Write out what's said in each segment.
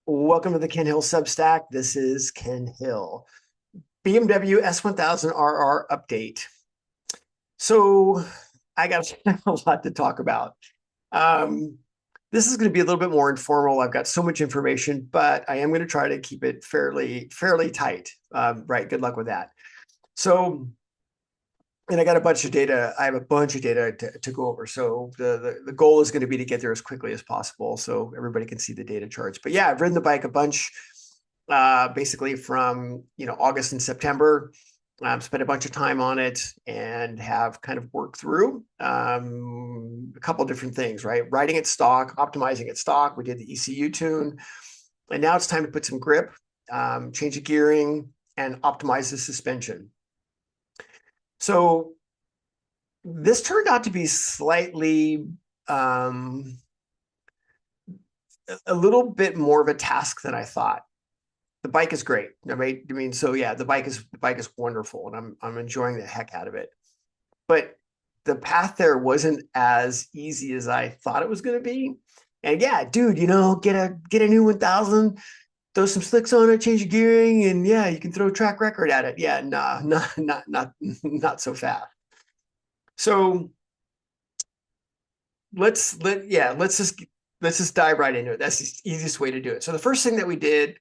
Welcome to the Ken Hill Substack. This is Ken Hill. BMW S1000rr update. So I got a lot to talk about. Um, this is going to be a little bit more informal. I've got so much information, but I am going to try to keep it fairly tight. Right. Good luck with that. So, and I got a bunch of data. I have a bunch of data to go over. So the goal is going to be to get there as quickly as possible so everybody can see the data charts. But yeah, I've ridden the bike a bunch, basically from August and September. Spent a bunch of time on it and have kind of worked through a couple of different things, right? Riding it stock, optimizing it stock. We did the ECU tune, and now it's time to put some grip, change the gearing, and optimize the suspension. So this turned out to be slightly a little bit more of a task than I thought. The bike is great. So yeah, the bike is wonderful, and I'm enjoying the heck out of it. But the path there wasn't as easy as I thought it was going to be. And yeah, dude, get a new 1000, throw some slicks on it, change your gearing, and yeah, you can throw track record at it. Yeah, nah, not so fast. So let's just dive right into it. That's the easiest way to do it. So the first thing that we did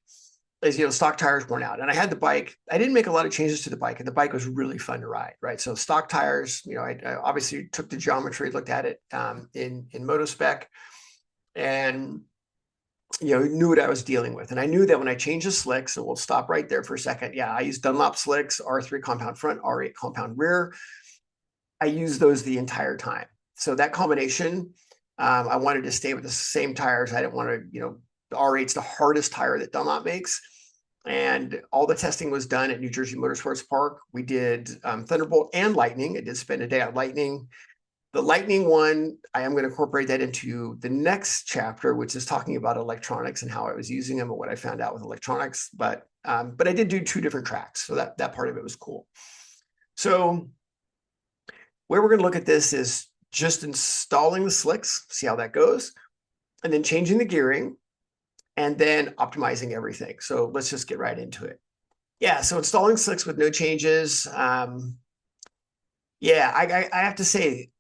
is, stock tires worn out, and I had the bike. I didn't make a lot of changes to the bike, and the bike was really fun to ride, right? So stock tires, I obviously took the geometry, looked at it in MotoSpec, and knew what I was dealing with. And I knew that when I changed the slicks, and we'll stop right there for a second. Yeah, I used Dunlop slicks, R3 compound front, R8 compound rear. I used those the entire time. So that combination, I wanted to stay with the same tires. I didn't want to, the R8's the hardest tire that Dunlop makes. And all the testing was done at New Jersey Motorsports Park. We did Thunderbolt and Lightning. I did spend a day on Lightning. The Lightning one, I am going to incorporate that into the next chapter, which is talking about electronics and how I was using them and what I found out with electronics. But I did do two different tracks, so that part of it was cool. So where we're going to look at this is just installing the slicks, see how that goes, and then changing the gearing, and then optimizing everything. So let's just get right into it. Yeah, so installing slicks with no changes. Yeah, I have to say,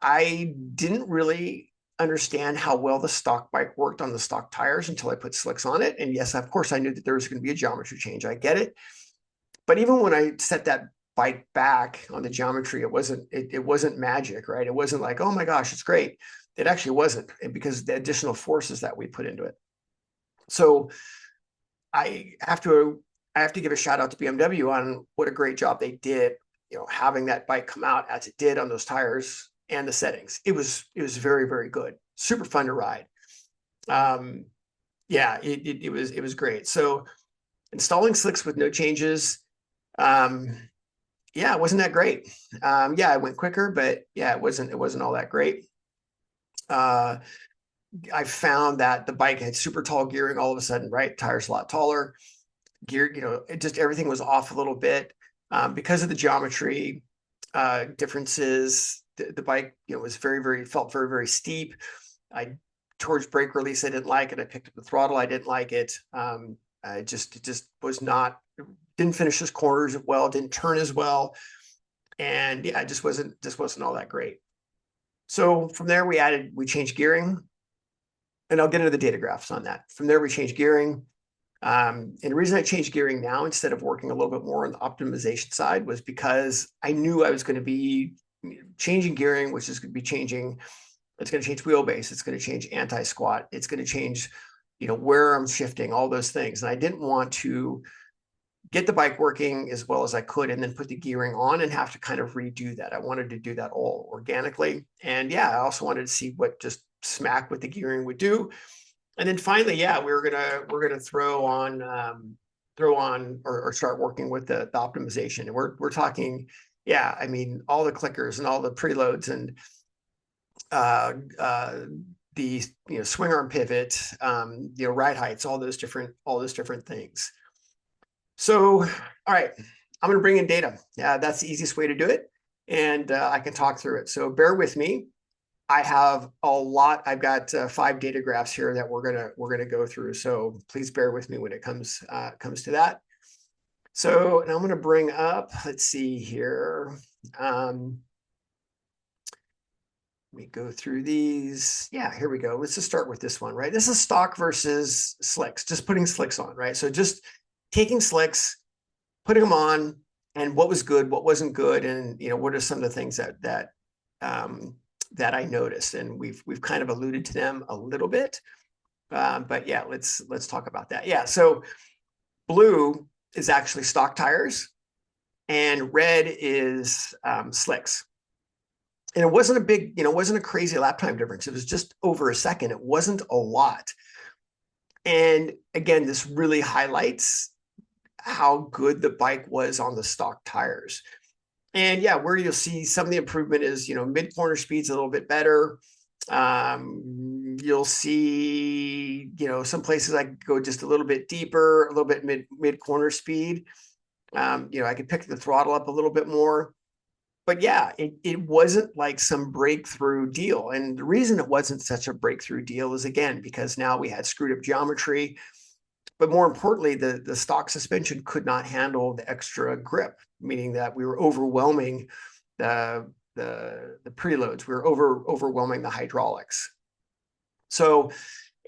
I didn't really understand how well the stock bike worked on the stock tires until I put slicks on it. And yes, of course, I knew that there was going to be a geometry change. I get it. But even when I set that bike back on the geometry, it wasn't magic, right? It wasn't like, oh my gosh, it's great. It actually wasn't, because the additional forces that we put into it. So I have to give a shout out to BMW on what a great job they did, having that bike come out as it did on those tires and the settings. It was very, very good. Super fun to ride. Yeah, it was great. So installing slicks with no changes. Yeah, it wasn't that great. Yeah, it went quicker, but yeah, it wasn't all that great. I found that the bike had super tall gearing all of a sudden, right? Tires a lot taller. Gear, it just everything was off a little bit because of the geometry differences. The bike, was felt very steep. Towards brake release, I didn't like it. I picked up the throttle, I didn't like it. It just was not, didn't finish his corners well, didn't turn as well, and yeah, it just wasn't all that great. So from there, we changed gearing, and I'll get into the data graphs on that. From there, we changed gearing. And the reason I changed gearing now instead of working a little bit more on the optimization side was because I knew I was going to be changing gearing, which is going to be changing. It's going to change wheelbase. It's going to change anti-squat. It's going to change, where I'm shifting, all those things. And I didn't want to get the bike working as well as I could and then put the gearing on and have to kind of redo that. I wanted to do that all organically. And yeah, I also wanted to see what just smack with the gearing would do. And then finally, yeah, we're gonna throw on or start working with the optimization. And we're talking, yeah, I mean, all the clickers and all the preloads and the swing arm pivot, ride heights, all those different things. So, all right, I'm going to bring in data. That's the easiest way to do it, and I can talk through it. So bear with me. I have a lot. I've got 5 data graphs here that we're gonna go through. So please bear with me when it comes to that. So, and I'm gonna bring up. Let's see here. Let me go through these. Yeah, here we go. Let's just start with this one, right? This is stock versus slicks. Just putting slicks on, right? So just taking slicks, putting them on, and what was good, what wasn't good, and what are some of the things that I noticed, and we've kind of alluded to them a little bit, but yeah, let's talk about that. Yeah, so blue is actually stock tires, and red is slicks. And it wasn't a big, it wasn't a crazy lap time difference. It was just over a second. It wasn't a lot. And again, this really highlights how good the bike was on the stock tires. And yeah, where you'll see some of the improvement is, mid-corner speed's a little bit better. You'll see, some places I could go just a little bit deeper, a little bit mid-corner speed. I could pick the throttle up a little bit more. But yeah, it wasn't like some breakthrough deal. And the reason it wasn't such a breakthrough deal is, again, because now we had screwed up geometry. But more importantly, the stock suspension could not handle the extra grip, meaning that we were overwhelming the preloads. We were overwhelming the hydraulics. So,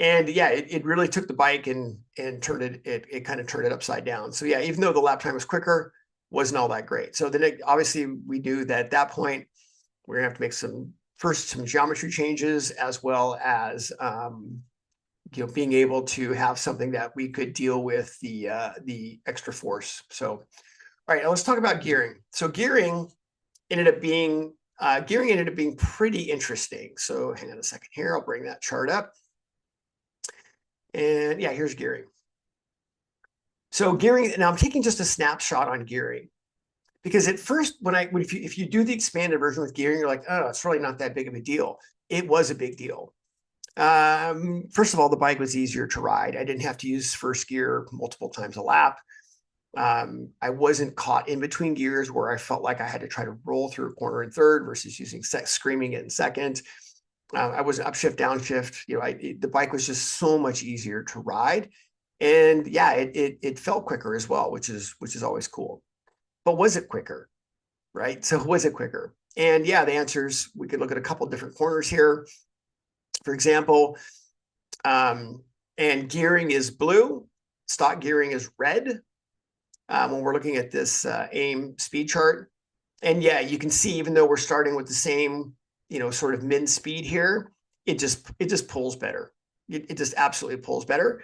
and yeah, it really took the bike and turned it kind of turned it upside down. So yeah, even though the lap time was quicker, wasn't all that great. So then obviously we knew that at that point we're gonna have to make some geometry changes, as well as being able to have something that we could deal with the extra force. So, all right, now let's talk about gearing. So gearing ended up being pretty interesting. So hang on a second here. I'll bring that chart up. And yeah, here's gearing. So gearing, now I'm taking just a snapshot on gearing, because at first, if you do the expanded version with gearing, you're like, oh, it's really not that big of a deal. It was a big deal. First of all, the bike was easier to ride. I didn't have to use first gear multiple times a lap. I wasn't caught in between gears where I felt like I had to try to roll through a corner in third versus screaming it in second. I was upshift, downshift. The bike was just so much easier to ride, and yeah, it felt quicker as well, which is always cool. But was it quicker, right? So was it quicker? And yeah, the answers, we could look at a couple different corners here. For example, and gearing is blue, stock gearing is red. When we're looking at this AIM speed chart, and yeah, you can see, even though we're starting with the same, sort of min speed here, it just pulls better. It just absolutely pulls better.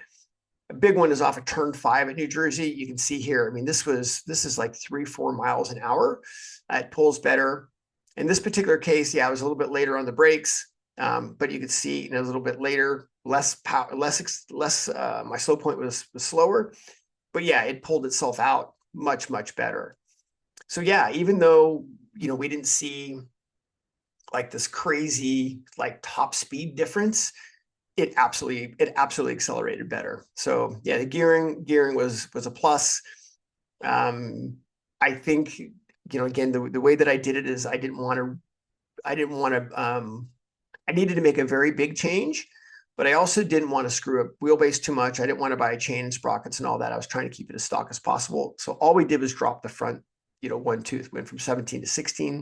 A big one is off of turn 5 at New Jersey. You can see here, I mean, this is like 3-4 miles an hour. It pulls better. In this particular case, yeah, I was a little bit later on the brakes, but you could see, a little bit later, less power, my slow point was slower, but yeah, it pulled itself out much better. So yeah, even though we didn't see like this crazy like top speed difference, it absolutely accelerated better. So yeah, the gearing was a plus. I think, again, the way that I did it is I needed to make a very big change, but I also didn't want to screw up wheelbase too much. I didn't want to buy chain and sprockets and all that. I was trying to keep it as stock as possible. So all we did was drop the front, one tooth, went from 17 to 16,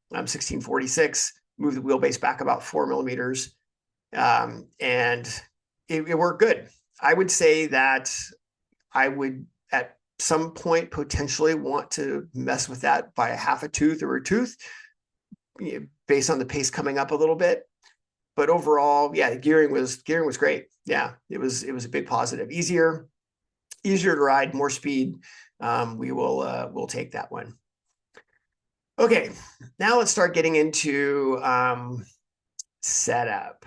1646, moved the wheelbase back about 4 millimeters. And it worked good. I would say that I would at some point potentially want to mess with that by a half a tooth or a tooth, based on the pace coming up a little bit. But overall, yeah, gearing was great. Yeah, it was a big positive. Easier to ride, more speed. We'll take that one. Okay, now let's start getting into setup.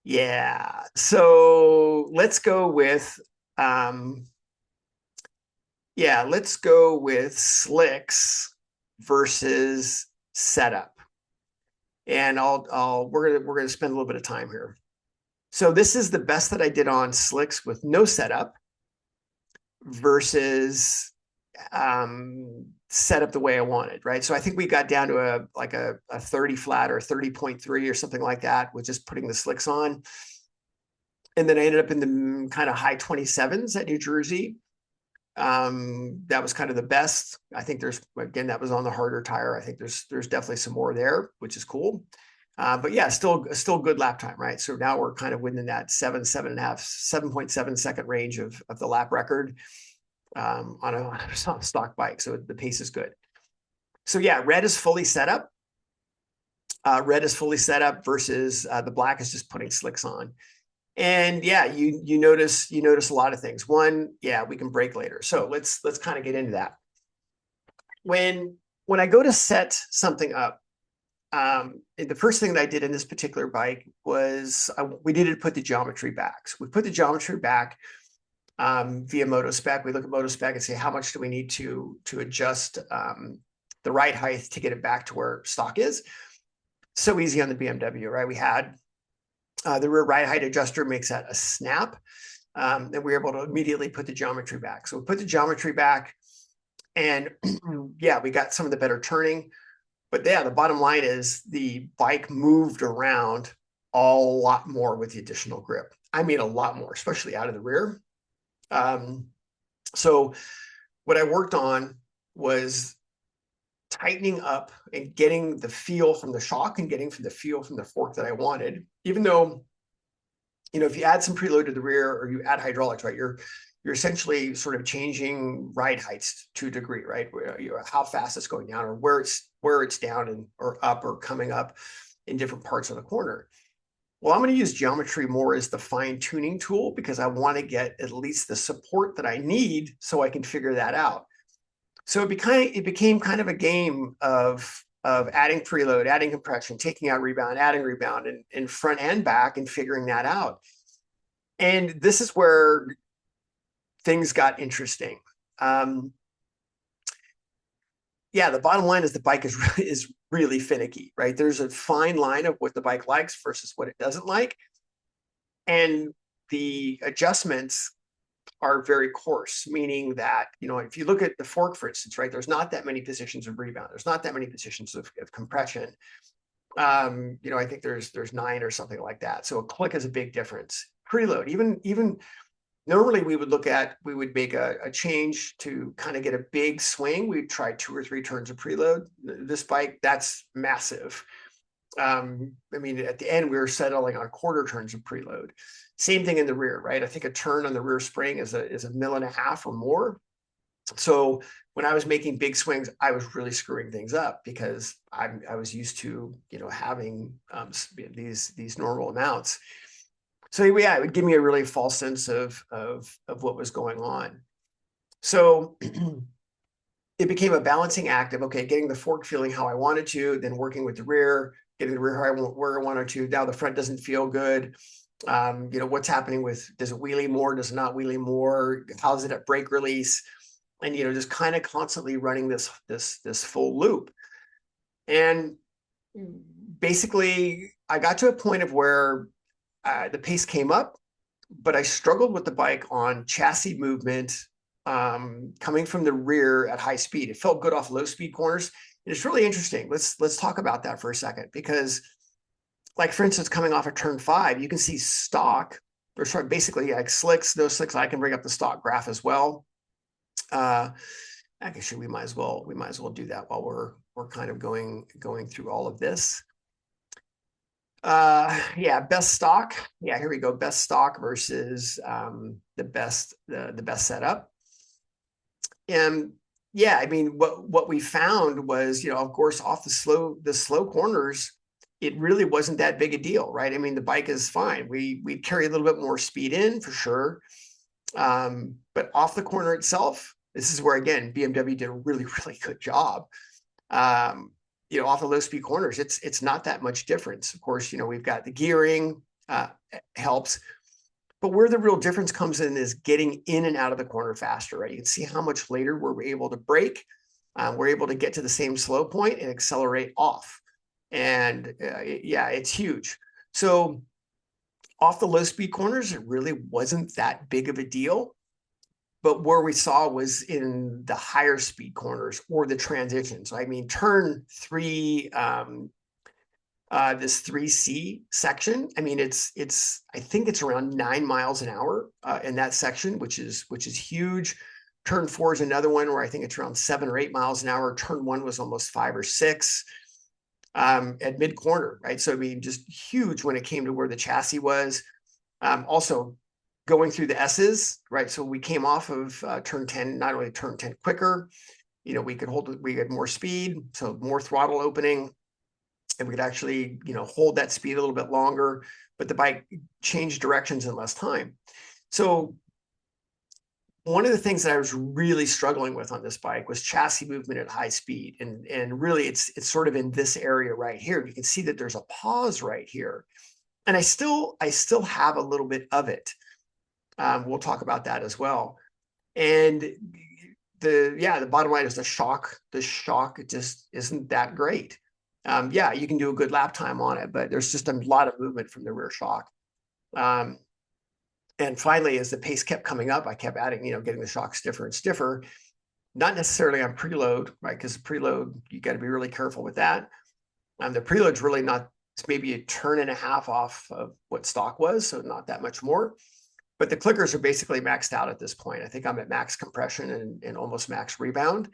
Yeah, so let's go with slicks versus setup. And we're gonna spend a little bit of time here. So this is the best that I did on slicks with no setup versus set up the way I wanted, right? So I think we got down to a 30 flat or 30.3 or something like that with just putting the slicks on. And then I ended up in the kind of high 27s at New Jersey. That was kind of the best. I think again, that was on the harder tire. I think there's definitely some more there, which is cool. But yeah, still good lap time, right? So now we're kind of within that 7.7 second range of the lap record on a stock bike. So the pace is good. So yeah, red is fully set up. Red is fully set up versus the black is just putting slicks on. And yeah, you notice a lot of things. One, yeah, we can brake later. So let's kind of get into that. When I go to set something up, the first thing that I did in this particular bike was we needed to put the geometry back. So we put the geometry back via MotoSpec. We look at MotoSpec and say, how much do we need to adjust the ride height to get it back to where stock is? So easy on the BMW, right? We had the rear ride height adjuster makes that a snap, and we were able to immediately put the geometry back. So we put the geometry back, and yeah, we got some of the better turning. But yeah, the bottom line is the bike moved around a lot more with the additional grip. I mean, a lot more, especially out of the rear. So what I worked on was tightening up and getting the feel from the shock and getting the feel from the fork that I wanted, even though, if you add some preload to the rear or you add hydraulics, right, you're essentially sort of changing ride heights to a degree, right? How fast it's going down or where it's down or up or coming up in different parts of the corner. Well, I'm going to use geometry more as the fine tuning tool because I want to get at least the support that I need so I can figure that out. So it became kind of a game of adding preload, adding compression, taking out rebound, adding rebound, and front and back, and figuring that out. And this is where things got interesting. Yeah, the bottom line is the bike is really finicky, right? There's a fine line of what the bike likes versus what it doesn't like, and the adjustments are very coarse, meaning that, if you look at the fork, for instance, right, there's not that many positions of rebound. There's not that many positions of compression. I think there's 9 or something like that. So a click is a big difference. Preload, even normally we would make a change to kind of get a big swing. We'd try 2 or 3 turns of preload. This bike, that's massive. I mean, at the end, we were settling on quarter turns of preload. Same thing in the rear, right? I think a turn on the rear spring is a 1.5 mil or more. So when I was making big swings, I was really screwing things up because I was used to, having these normal amounts. So yeah, it would give me a really false sense of what was going on. So it became a balancing act of, okay, getting the fork feeling how I wanted to, then working with the rear, getting the rear where I wanted to. Now the front doesn't feel good. What's happening does it wheelie more? Does it not wheelie more? How's it at brake release? And, just kind of constantly running this full loop. And basically I got to a point of where the pace came up, but I struggled with the bike on chassis movement, coming from the rear at high speed. It felt good off low speed corners. And it's really interesting. Let's talk about that for a second, because like, for instance, coming off of turn 5, you can see stock, or sorry, basically like slicks, those slicks. I can bring up the stock graph as well. Actually, we might as well do that while we're kind of going through all of this. Yeah, best stock. Yeah, here we go. Best stock versus the best setup. And yeah, I mean, what we found was, of course, off the slow corners, it really wasn't that big a deal, right? I mean, the bike is fine. We carry a little bit more speed in for sure. But off the corner itself, this is where, again, BMW did a really, really good job. Off the low speed corners, it's not that much difference. Of course, we've got the gearing helps, but where the real difference comes in is getting in and out of the corner faster, right? You can see how much later we're able to brake. We're able to get to the same slow point and accelerate off. And yeah, it's huge. So off the low speed corners, it really wasn't that big of a deal. but where we saw was in the higher speed corners or the transitions. I mean, turn three, this 3C section. I mean, I think it's around 9 miles an hour in that section, which is huge. Turn 4 is another one where I think it's around 7 or 8 miles an hour. Turn 1 was almost 5 or 6 at mid corner, right? So I mean, just huge when it came to where the chassis was. Also, going through the S's, right? So we came off of turn 10, not only turn 10 quicker, you know, we had more speed, so more throttle opening, and we could actually, you know, hold that speed a little bit longer, but the bike changed directions in less time. So one of the things that I was really struggling with on this bike was chassis movement at high speed. And really it's sort of in this area right here. You can see that there's a pause right here. And I still have a little bit of it. We'll talk about that as well. And the bottom line is the shock just isn't that great. Yeah, you can do a good lap time on it, but there's just a lot of movement from the rear shock. And finally, as the pace kept coming up, I kept adding, you know, getting the shock stiffer and stiffer, not necessarily on preload, right? Because preload, you got to be really careful with that. The preload's really not, it's maybe a turn and a half off of what stock was, so not that much more. But the clickers are basically maxed out at this point. I think I'm at max compression and almost max rebound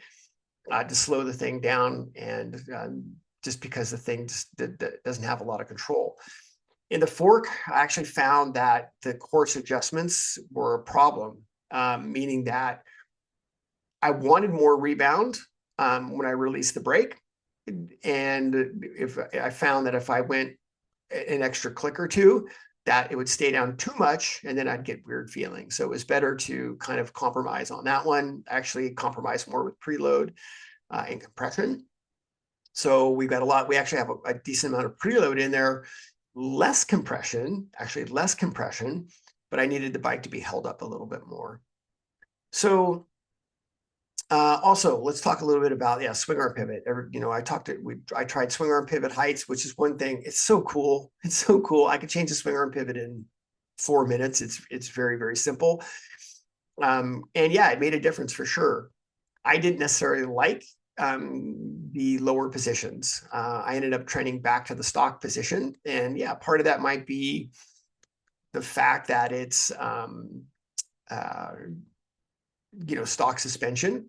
to slow the thing down, and just because the thing just doesn't have a lot of control. In the fork, I actually found that the course adjustments were a problem, meaning that I wanted more rebound when I released the brake. And if I found that if I went an extra click or two, that it would stay down too much and then I'd get weird feelings. So it was better to kind of compromise on that one, actually compromise more with preload and compression. So we actually have a decent amount of preload in there, less compression, but I needed the bike to be held up a little bit more. So also, let's talk a little bit about, swing arm pivot. I tried swing arm pivot heights, which is one thing. It's so cool. It's so cool. I could change the swing arm pivot in 4 minutes. It's very, very simple. And yeah, it made a difference for sure. I didn't necessarily like the lower positions. I ended up trending back to the stock position. And yeah, part of that might be the fact that it's, stock suspension.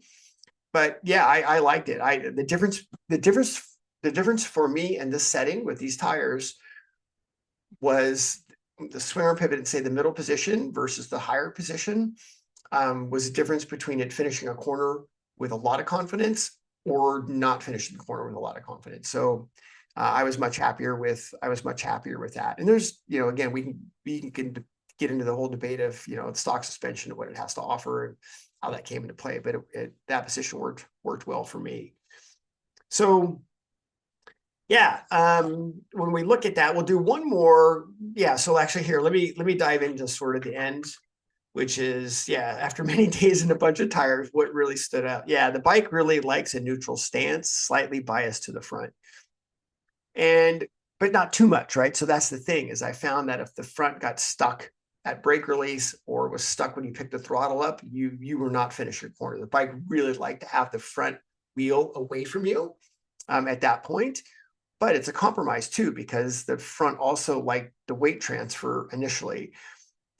But yeah, I liked it. The difference for me in this setting with these tires was the swing arm pivot in, say, the middle position versus the higher position, was a difference between it finishing a corner with a lot of confidence or not finishing the corner with a lot of confidence. So I was much happier with that. And there's, again, we can get into the whole debate of, stock suspension and what it has to offer and how that came into play, but that position worked well for me. So yeah, when we look at that, we'll do one more. Yeah, so actually here, let me dive into sort of the end, which is, after many days and a bunch of tires, what really stood out. Yeah, the bike really likes a neutral stance, slightly biased to the front, but not too much, right? So that's the thing, is I found that if the front got stuck at brake release or was stuck when you picked the throttle up, you were not finishing your corner. The bike really liked to have the front wheel away from you at that point. But it's a compromise too, because the front also liked the weight transfer initially.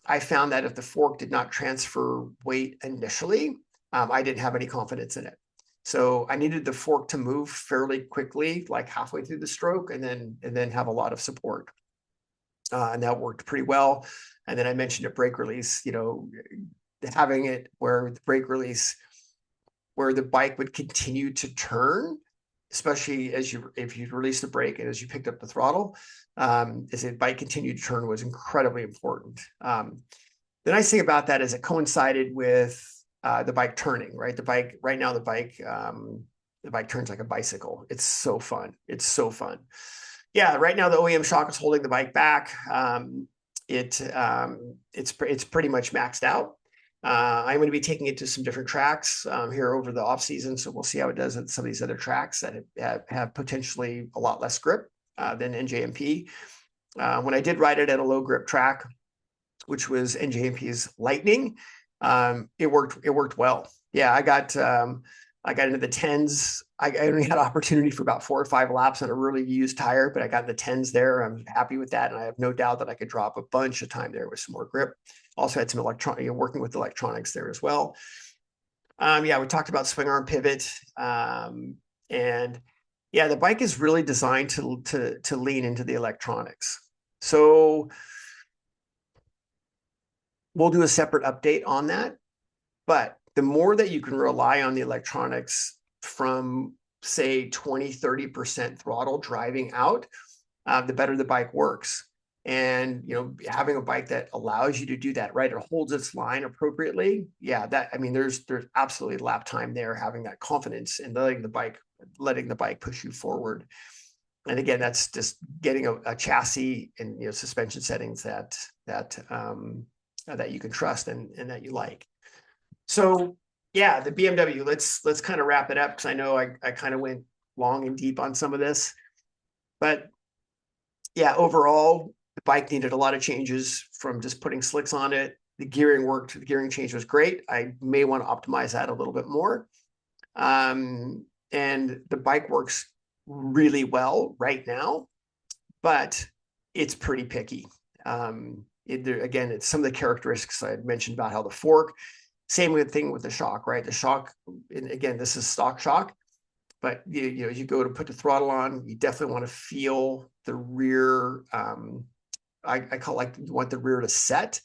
I found that if the fork did not transfer weight initially, I didn't have any confidence in it. So I needed the fork to move fairly quickly, like halfway through the stroke, and then have a lot of support. And that worked pretty well. And then I mentioned a brake release, having it where the brake release, where the bike would continue to turn, especially if you release the brake and as you picked up the throttle, as the bike continued to turn, was incredibly important. The nice thing about that is it coincided with the bike turning, right? The bike turns like a bicycle. It's so fun. Yeah, right now the OEM shock is holding the bike back. It's pretty much maxed out. I'm going to be taking it to some different tracks here over the off season, so we'll see how it does at some of these other tracks that have potentially a lot less grip than NJMP. When I did ride it at a low grip track, which was NJMP's Lightning, It worked well. Yeah, I got into the tens. I only had opportunity for about 4 or 5 laps on a really used tire, but I got in the tens there. I'm happy with that, and I have no doubt that I could drop a bunch of time there with some more grip. Also had some working with electronics there as well. Yeah, we talked about swing arm pivot, and yeah, the bike is really designed to lean into the electronics. So we'll do a separate update on that. But the more that you can rely on the electronics from, say, 20, 30% throttle driving out, the better the bike works. And, having a bike that allows you to do that, right? It holds its line appropriately. Yeah, there's absolutely lap time there, having that confidence and letting the bike push you forward. And again, that's just getting a chassis and, suspension settings that you can trust and that you like. So yeah, the BMW, let's kind of wrap it up, because I know I kind of went long and deep on some of this. But yeah, overall, the bike needed a lot of changes from just putting slicks on it. The gearing worked. The gearing change was great. I may want to optimize that a little bit more. And the bike works really well right now, but it's pretty picky. Again, it's some of the characteristics I had mentioned about how the fork. Same thing with the shock, right? The shock, and again, this is stock shock, but as you go to put the throttle on, you definitely want to feel the rear. I call it, like, you want the rear to set,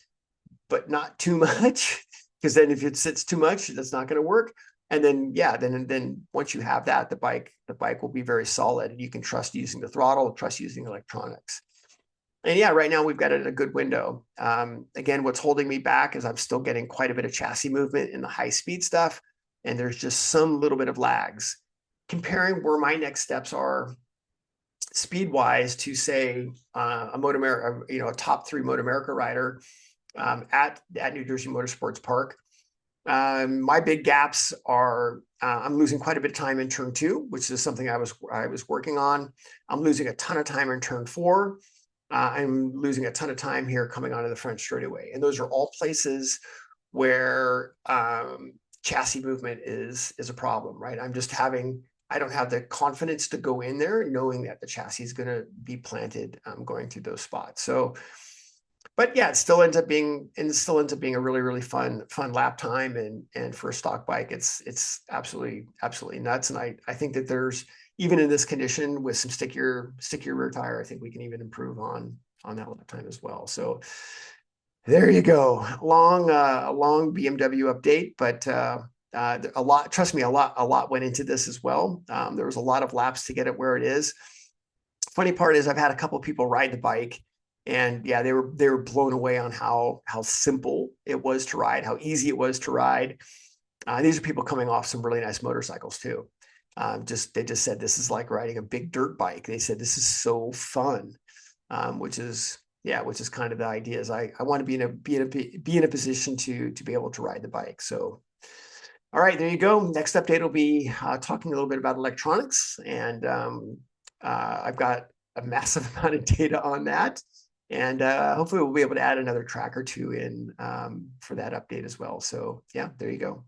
but not too much, because then if it sits too much, that's not going to work. And then then once you have that, the bike will be very solid, and you can trust using the throttle, trust using electronics. And yeah, right now we've got it in a good window. Again, what's holding me back is I'm still getting quite a bit of chassis movement in the high speed stuff, and there's just some little bit of lags. Comparing where my next steps are speed wise to, say, a Moto America, a top 3 Moto America rider at New Jersey Motorsports Park. My big gaps are I'm losing quite a bit of time in turn 2, which is something I was working on. I'm losing a ton of time in turn 4. I'm losing a ton of time here coming onto the front straightaway. And those are all places where chassis movement is a problem, right? I don't have the confidence to go in there knowing that the chassis is going to be planted going through those spots. So, but yeah, it still ends up being a really, really fun lap time. And for a stock bike, it's absolutely nuts. And I think that there's, even in this condition with some stickier rear tire, I think we can even improve on that lap time as well. So there you go. A long BMW update, but a lot, trust me, a lot went into this as well. There was a lot of laps to get it where it is. Funny part is I've had a couple of people ride the bike, and yeah, they were blown away on how simple it was to ride, how easy it was to ride. These are people coming off some really nice motorcycles too. They just said this is like riding a big dirt bike. They said this is so fun, which is kind of the idea. Is I want to be in a position to be able to ride the bike. So, all right, there you go. Next update will be talking a little bit about electronics, and I've got a massive amount of data on that, and hopefully we'll be able to add another track or two in for that update as well. So yeah, there you go.